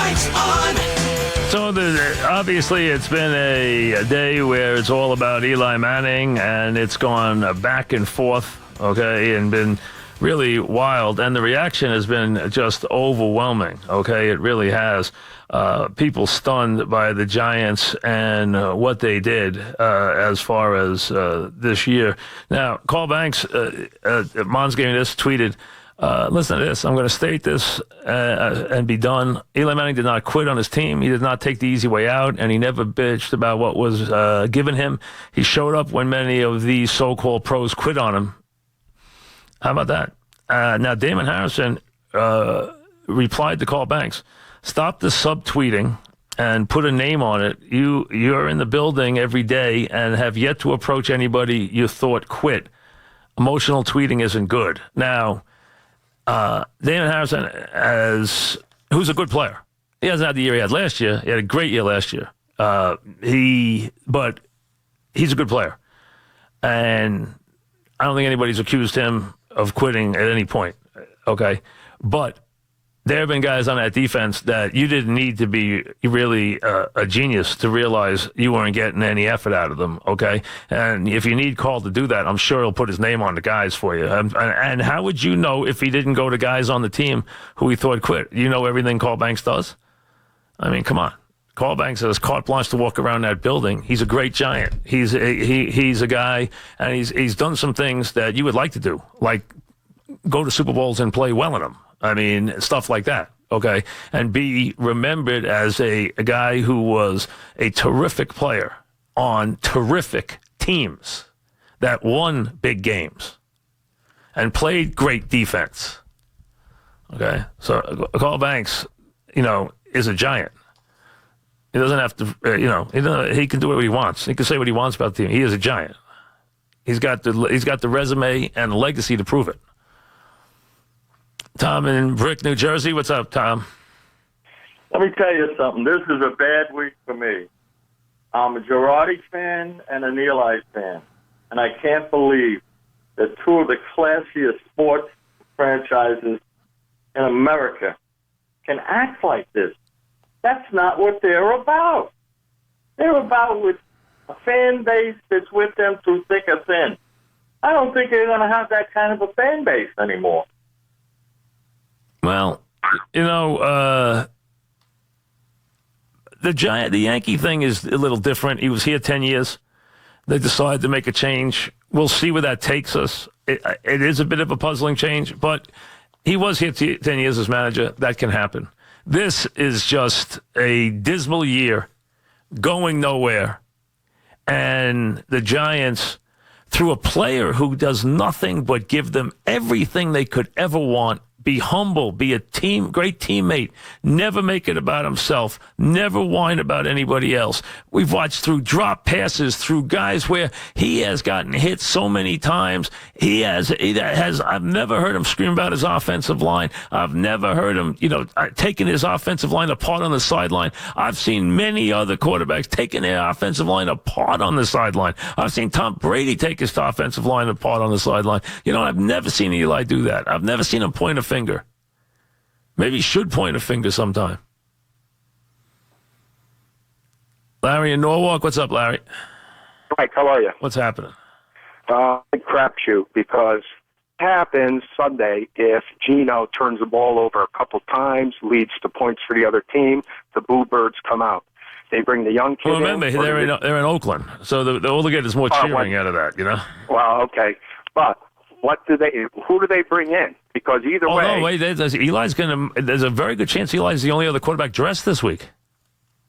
Lights on. So obviously it's been a day where it's all about Eli Manning, and it's gone back and forth, okay, and been really wild. And the reaction has been just overwhelming, okay? It really has. People stunned by the Giants and what they did as far as this year. Now, Carl Banks, Mons gave me this, tweeted, listen to this. I'm going to state this and be done. Eli Manning did not quit on his team. He did not take the easy way out, and he never bitched about what was given him. He showed up when many of these so-called pros quit on him. How about that? Now, Damon Harrison replied to Carl Banks, stop the subtweeting and put a name on it. You're in the building every day and have yet to approach anybody you thought quit. Emotional tweeting isn't good. Now, Damon Harrison, who's a good player. He hasn't had the year he had last year. He had a great year last year. But he's a good player. And I don't think anybody's accused him of quitting at any point, okay? But there have been guys on that defense that you didn't need to be really a genius to realize you weren't getting any effort out of them, okay? And if you need Carl to do that, I'm sure he'll put his name on the guys for you. And how would you know if he didn't go to guys on the team who he thought quit? You know everything Carl Banks does? I mean, come on. Carl Banks has carte blanche to walk around that building. He's a great Giant. He's a guy, and he's done some things that you would like to do, like go to Super Bowls and play well in them. I mean, stuff like that, okay? And be remembered as a guy who was a terrific player on terrific teams that won big games and played great defense, okay? So Carl Banks, is a Giant. He doesn't have to, he can do what he wants. He can say what he wants about the team. He is a Giant. He's got the resume and the legacy to prove it. Tom in Brick, New Jersey. What's up, Tom? Let me tell you something. This is a bad week for me. I'm a Girardi fan and an Eli fan, and I can't believe that two of the classiest sports franchises in America can act like this. That's not what they're about. They're about with a fan base that's with them through thick or thin. I don't think they're going to have that kind of a fan base anymore. Well, the Yankee thing is a little different. He was here 10 years. They decided to make a change. We'll see where that takes us. It is a bit of a puzzling change, but he was here 10 years as manager. That can happen. This is just a dismal year, going nowhere. And the Giants, through a player who does nothing but give them everything they could ever want, be humble, be a great teammate, never make it about himself, never whine about anybody else. We've watched through drop passes, through guys where he has gotten hit so many times. I've never heard him scream about his offensive line. I've never heard him, taking his offensive line apart on the sideline. I've seen many other quarterbacks taking their offensive line apart on the sideline. I've seen Tom Brady take his offensive line apart on the sideline. I've never seen Eli do that. I've never seen him point a finger. Maybe he should point a finger sometime. Larry in Norwalk. What's up, Larry? Mike, how are you? What's happening? Crapshoot, because what happens Sunday if Geno turns the ball over a couple times, leads to points for the other team, the Boo Birds come out. They bring the young kid Well, remember, they're in Oakland, so all they get is more cheering out of that, Well, okay. But who do they bring in? Because either way... Oh, no, wait, there's a very good chance Eli's the only other quarterback dressed this week.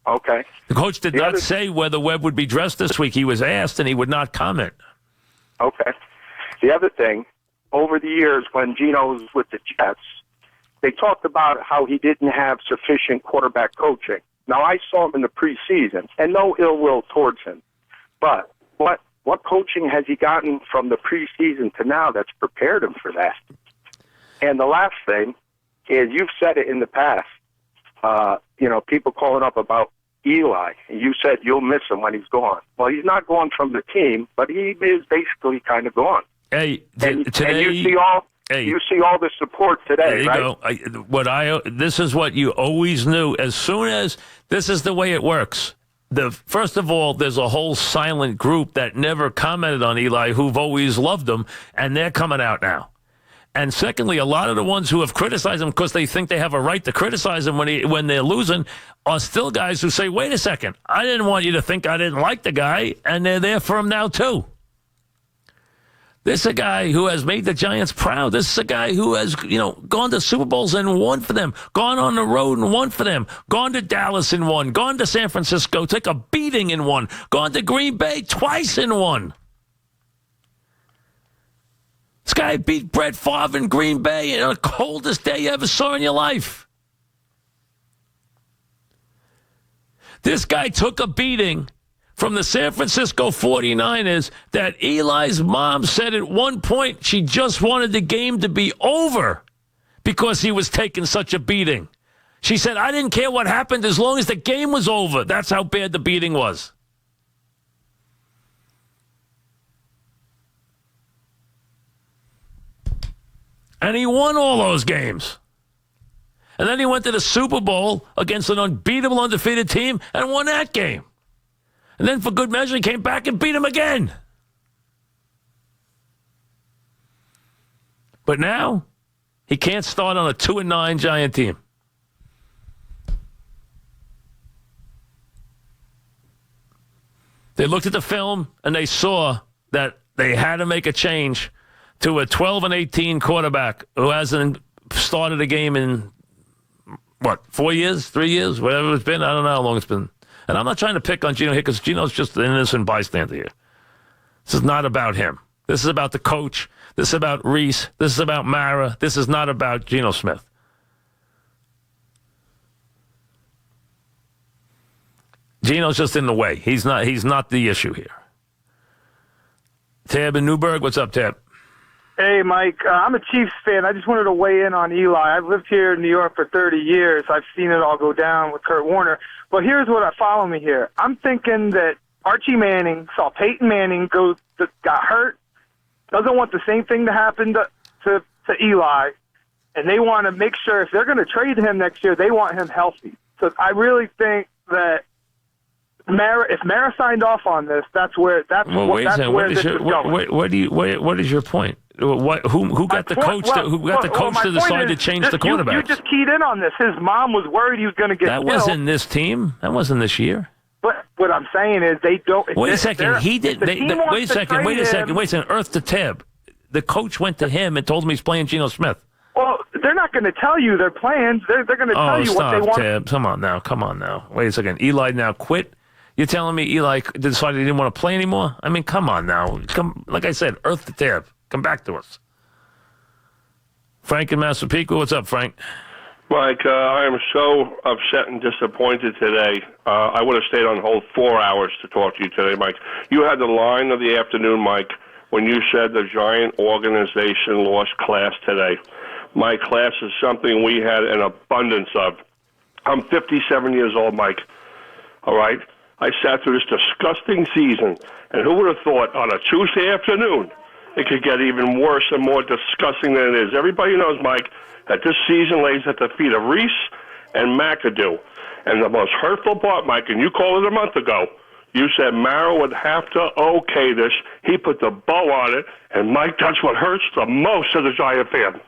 Okay. The coach did not say whether Webb would be dressed this week. He was asked, and he would not comment. Okay. The other thing, over the years when Geno was with the Jets, they talked about how he didn't have sufficient quarterback coaching. Now, I saw him in the preseason, and no ill will towards him. But what coaching has he gotten from the preseason to now that's prepared him for that? And the last thing is, you've said it in the past, people calling up about Eli. You said you'll miss him when he's gone. Well, he's not gone from the team, but he is basically kind of gone. Hey, and you see all Hey, you see all the support today, right? Go. This is what you always knew. As soon as this is the way it works. First of all, there's a whole silent group that never commented on Eli who've always loved him, and they're coming out now. And secondly, a lot of the ones who have criticized him because they think they have a right to criticize him when they're losing are still guys who say, wait a second, I didn't want you to think I didn't like the guy, and they're there for him now too. This is a guy who has made the Giants proud. This is a guy who has, gone to Super Bowls and won for them, gone on the road and won for them, gone to Dallas and won, gone to San Francisco, took a beating and won, gone to Green Bay twice and won. This guy beat Brett Favre in Green Bay on the coldest day you ever saw in your life. This guy took a beating from the San Francisco 49ers that Eli's mom said at one point she just wanted the game to be over because he was taking such a beating. She said, I didn't care what happened as long as the game was over. That's how bad the beating was. And he won all those games. And then he went to the Super Bowl against an unbeatable, undefeated team and won that game. And then for good measure, he came back and beat him again. But now, he can't start on a 2-9 Giant team. They looked at the film and they saw that they had to make a change to a 12-18 quarterback who hasn't started a game in, 4 years, 3 years, whatever it's been. I don't know how long it's been. And I'm not trying to pick on Geno here because Geno's just an innocent bystander here. This is not about him. This is about the coach. This is about Reese. This is about Mara. This is not about Geno Smith. Geno's just in the way. He's not the issue here. Tab in Newburgh, what's up, Tab? Hey, Mike. I'm a Chiefs fan. I just wanted to weigh in on Eli. I've lived here in New York for 30 years. I've seen it all go down with Kurt Warner. But here's what follow me here. I'm thinking that Archie Manning saw Peyton Manning got hurt, doesn't want the same thing to happen to Eli, and they want to make sure if they're going to trade him next year, they want him healthy. So I really think that if Mara signed off on this, where this is going. What is your point? Who got the coach? Who got the coach to decide to change the quarterback? You just keyed in on this. His mom was worried he was going to get killed. That wasn't this team. That wasn't this year. But what I'm saying is they don't. Wait a second. He did. Wait a second. Earth to Tab. The coach went to him and told him he's playing Geno Smith. Well, they're not going to tell you their plans. They're going to tell you what they want. Tab. Come on now. Wait a second. Eli now quit. You're telling me Eli decided he didn't want to play anymore? I mean, come on now. Like I said, Earth to Tab. Come back to us. Frank in Massapequa. What's up, Frank? Mike, I am so upset and disappointed today. I would have stayed on hold 4 hours to talk to you today, Mike. You had the line of the afternoon, Mike, when you said the Giant organization lost class today. My class is something we had an abundance of. I'm 57 years old, Mike. All right? I sat through this disgusting season, and who would have thought on a Tuesday afternoon it could get even worse and more disgusting than it is. Everybody knows, Mike, that this season lays at the feet of Reese and McAdoo. And the most hurtful part, Mike, and you called it a month ago, you said Mara would have to okay this. He put the bow on it, and, Mike, that's what hurts the most as a Giant fan.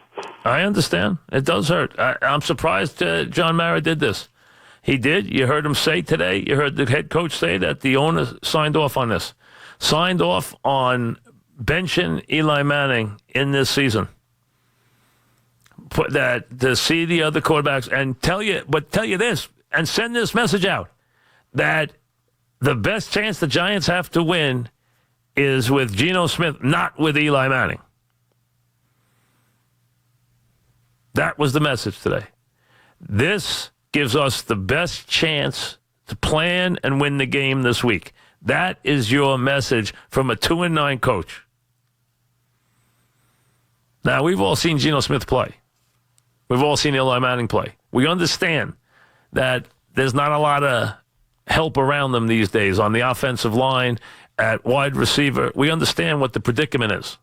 I understand. It does hurt. I'm surprised John Mara did this. He did. You heard him say today, you heard the head coach say that the owner signed off on this. Signed off on benching Eli Manning in this season. Put that to see the other quarterbacks and tell you this and send this message out that the best chance the Giants have to win is with Geno Smith, not with Eli Manning. That was the message today. This gives us the best chance to plan and win the game this week. That is your message from a 2-9 coach. Now, we've all seen Geno Smith play. We've all seen Eli Manning play. We understand that there's not a lot of help around them these days on the offensive line, at wide receiver. We understand what the predicament is.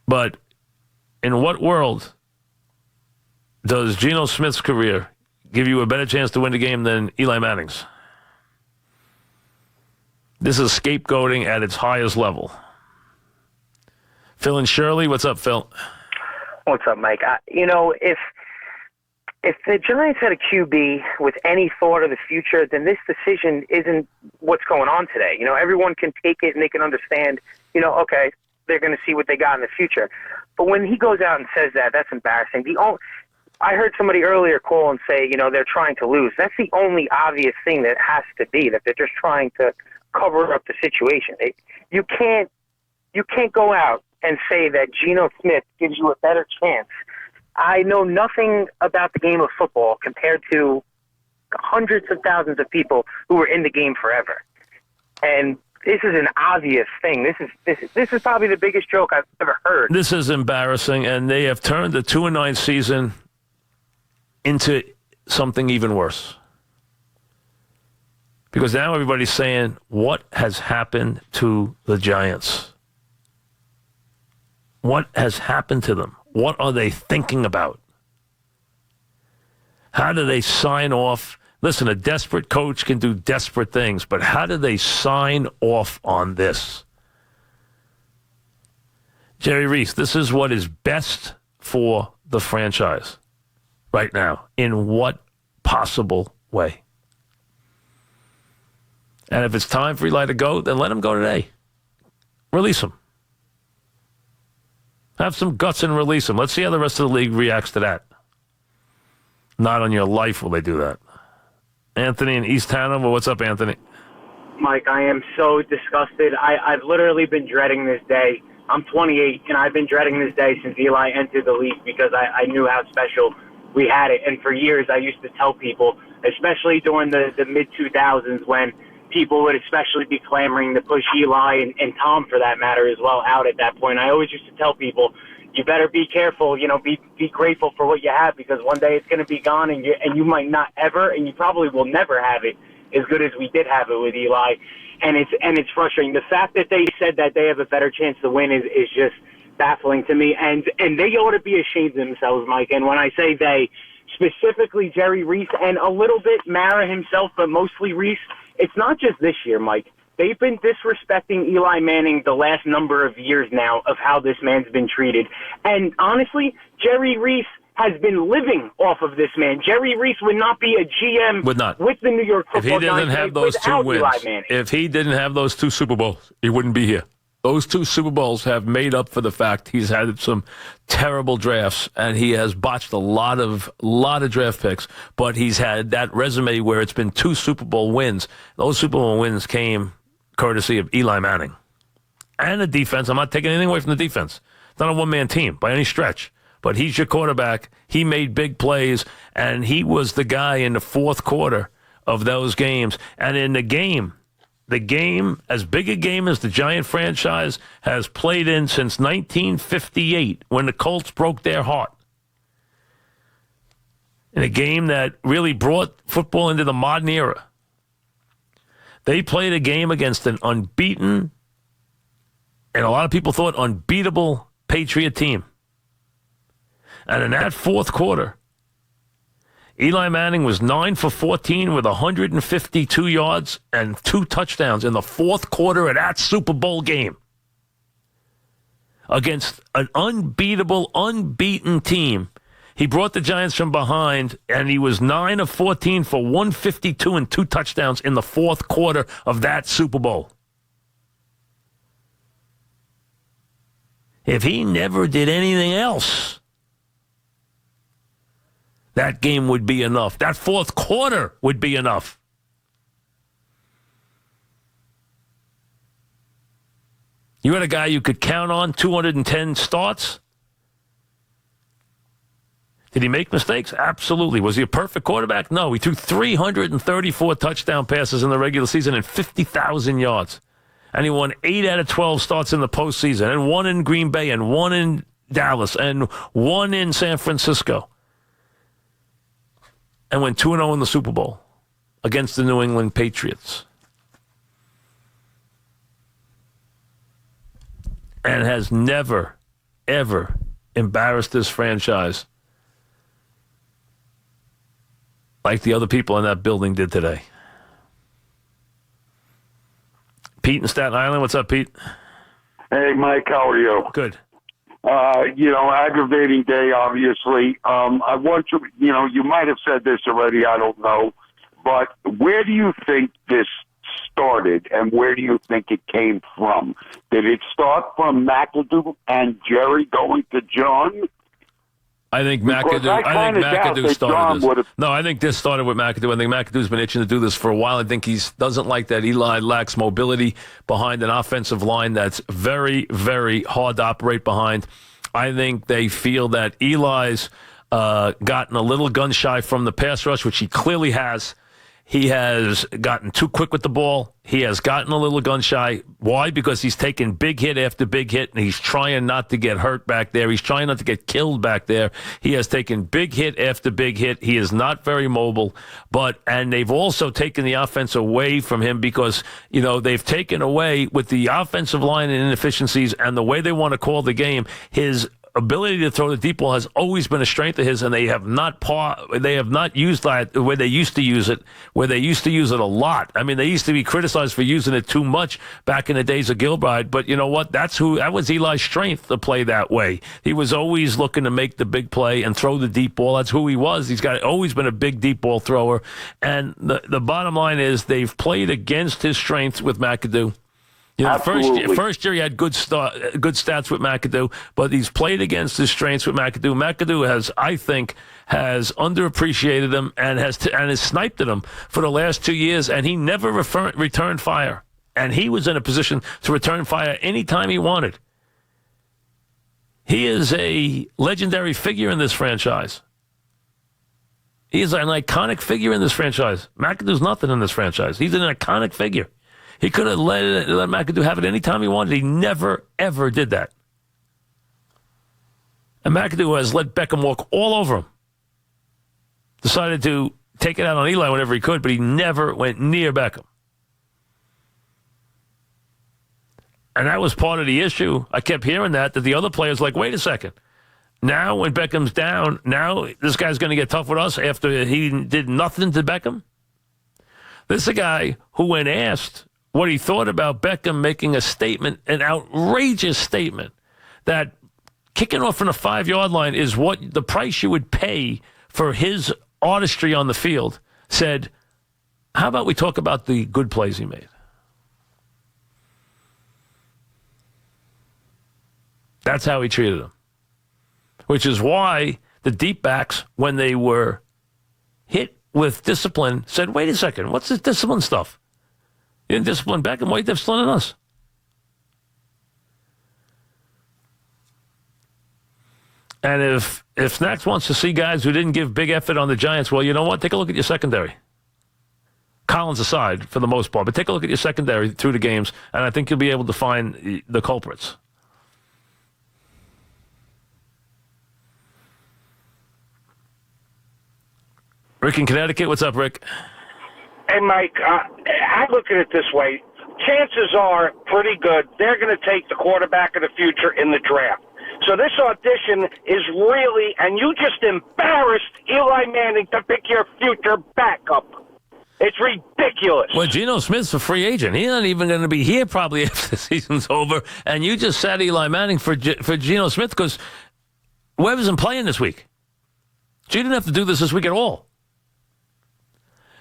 But in what world does Geno Smith's career give you a better chance to win the game than Eli Manning's? This is scapegoating at its highest level. Phil and Shirley, what's up, Phil? What's up, Mike? If the Giants had a QB with any thought of the future, then this decision isn't what's going on today. Everyone can take it and they can understand, okay, they're going to see what they got in the future. But when he goes out and says that, that's embarrassing. I heard somebody earlier call and say, they're trying to lose. That's the only obvious thing that has to be, that they're just trying to cover up the situation. You can't go out and say that Geno Smith gives you a better chance. I know nothing about the game of football compared to hundreds of thousands of people who were in the game forever. And this is an obvious thing. This is probably the biggest joke I've ever heard. This is embarrassing, and they have turned the 2-9 season into something even worse. Because now everybody's saying, what has happened to the Giants? What has happened to them? What are they thinking about? How do they sign off? Listen, a desperate coach can do desperate things, but how do they sign off on this? Jerry Reese, this is what is best for the franchise right now. In what possible way? And if it's time for Eli to go, then let him go today. Release him. Have some guts and release him. Let's see how the rest of the league reacts to that. Not on your life will they do that. Anthony in East Hanover. What's up, Anthony? Mike, I am so disgusted. I've literally been dreading this day. I'm 28, and I've been dreading this day since Eli entered the league because I knew how special we had it. And for years, I used to tell people, especially during the mid-2000s when people would especially be clamoring to push Eli and Tom, for that matter, as well, out at that point. I always used to tell people, you better be careful, be grateful for what you have, because one day it's going to be gone, and you might not ever, and you probably will never have it as good as we did have it with Eli. And it's frustrating. The fact that they said that they have a better chance to win is just baffling to me. And they ought to be ashamed of themselves, Mike. And when I say they, specifically Jerry Reese and a little bit Mara himself, but mostly Reese, it's not just this year, Mike. They've been disrespecting Eli Manning the last number of years now of how this man's been treated. And honestly, Jerry Reese has been living off of this man. Jerry Reese would not be a GM with the New York Football Giants if he didn't have those two wins. If he didn't have those two Super Bowls, he wouldn't be here. Those two Super Bowls have made up for the fact he's had some terrible drafts and he has botched a lot of draft picks, but he's had that resume where it's been two Super Bowl wins. Those Super Bowl wins came courtesy of Eli Manning and the defense. I'm not taking anything away from the defense. It's not a one-man team by any stretch, but he's your quarterback. He made big plays, and he was the guy in the fourth quarter of those games. And in the game, as big a game as the Giant franchise has played in since 1958, when the Colts broke their heart. In a game that really brought football into the modern era. They played a game against an unbeaten, and a lot of people thought unbeatable, Patriot team. And in that fourth quarter, Eli Manning was 9 for 14 with 152 yards and 2 touchdowns in the fourth quarter of that Super Bowl game against an unbeaten team. He brought the Giants from behind, and he was 9 of 14 for 152 and 2 touchdowns in the fourth quarter of that Super Bowl. If he never did anything else, that game would be enough. That fourth quarter would be enough. You had a guy you could count on, 210 starts. Did he make mistakes? Absolutely. Was he a perfect quarterback? No. He threw 334 touchdown passes in the regular season and 50,000 yards. And he won 8 out of 12 starts in the postseason, and 1 in Green Bay, and 1 in Dallas, and 1 in San Francisco. And went 2-0 in the Super Bowl against the New England Patriots. And has never, ever embarrassed this franchise like the other people in that building did today. Pete in Staten Island. What's up, Pete? Hey, Mike, how are you? Good. Aggravating day, obviously. I want you might have said this already, I don't know, but where do you think this started and where do you think it came from? Did it start from McAdoo and Jerry going to John? I think McAdoo started this. No, I think this started with McAdoo. I think McAdoo's been itching to do this for a while. I think he doesn't like that Eli lacks mobility behind an offensive line that's very, very hard to operate behind. I think they feel that Eli's gotten a little gun shy from the pass rush, which he clearly has. He has gotten too quick with the ball. He has gotten a little gun shy. Why? Because he's taken big hit after big hit, and he's trying not to get hurt back there. He's trying not to get killed back there. He has taken big hit after big hit. He is not very mobile. And they've also taken the offense away from him because, they've taken away with the offensive line and inefficiencies and the way they want to call the game, his ability to throw the deep ball has always been a strength of his, and they have not used that the way they used to use it, where they used to use it a lot. I mean, they used to be criticized for using it too much back in the days of Gilbride, but you know what? That was Eli's strength to play that way. He was always looking to make the big play and throw the deep ball. That's who he was. He's always been a big deep ball thrower, and the bottom line is they've played against his strengths with McAdoo. First year he had good stats with McAdoo, but he's played against his strengths with McAdoo. McAdoo has underappreciated him and has sniped at him for the last 2 years, and he never returned fire. And he was in a position to return fire anytime he wanted. He is a legendary figure in this franchise. He is an iconic figure in this franchise. McAdoo's nothing in this franchise. He's an iconic figure. He could have let McAdoo have it anytime he wanted. He never, ever did that. And McAdoo has let Beckham walk all over him. Decided to take it out on Eli whenever he could, but he never went near Beckham. And that was part of the issue. I kept hearing that the other players like, wait a second. Now when Beckham's down, now this guy's going to get tough with us after he did nothing to Beckham? This is a guy who, when asked what he thought about Beckham making a statement, an outrageous statement, that kicking off from the 5-yard line is what the price you would pay for his artistry on the field, said, how about we talk about the good plays he made? That's how he treated him. Which is why the deep backs, when they were hit with discipline, said, wait a second, what's this discipline stuff? You didn't discipline Beckham. Why are you disciplining us? And if Snacks wants to see guys who didn't give big effort on the Giants, well, you know what? Take a look at your secondary. Collins aside, for the most part. But take a look at your secondary through the games, and I think you'll be able to find the culprits. Rick in Connecticut. What's up, Rick? Hey, Mike, I look at it this way. Chances are pretty good they're going to take the quarterback of the future in the draft. So this audition is really, and you just embarrassed Eli Manning to pick your future backup. It's ridiculous. Well, Geno Smith's a free agent. He's not even going to be here probably after the season's over. And you just sat Eli Manning for Geno Smith because Webb isn't playing this week. So you didn't have to do this week at all.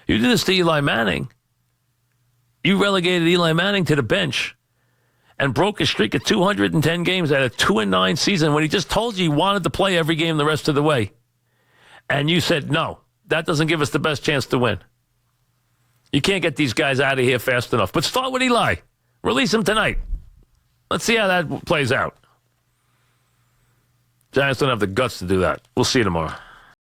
You did this to Eli Manning. You relegated Eli Manning to the bench and broke a streak of 210 games at a 2-9 season when he just told you he wanted to play every game the rest of the way. And you said, no, that doesn't give us the best chance to win. You can't get these guys out of here fast enough. But start with Eli. Release him tonight. Let's see how that plays out. Giants don't have the guts to do that. We'll see you tomorrow.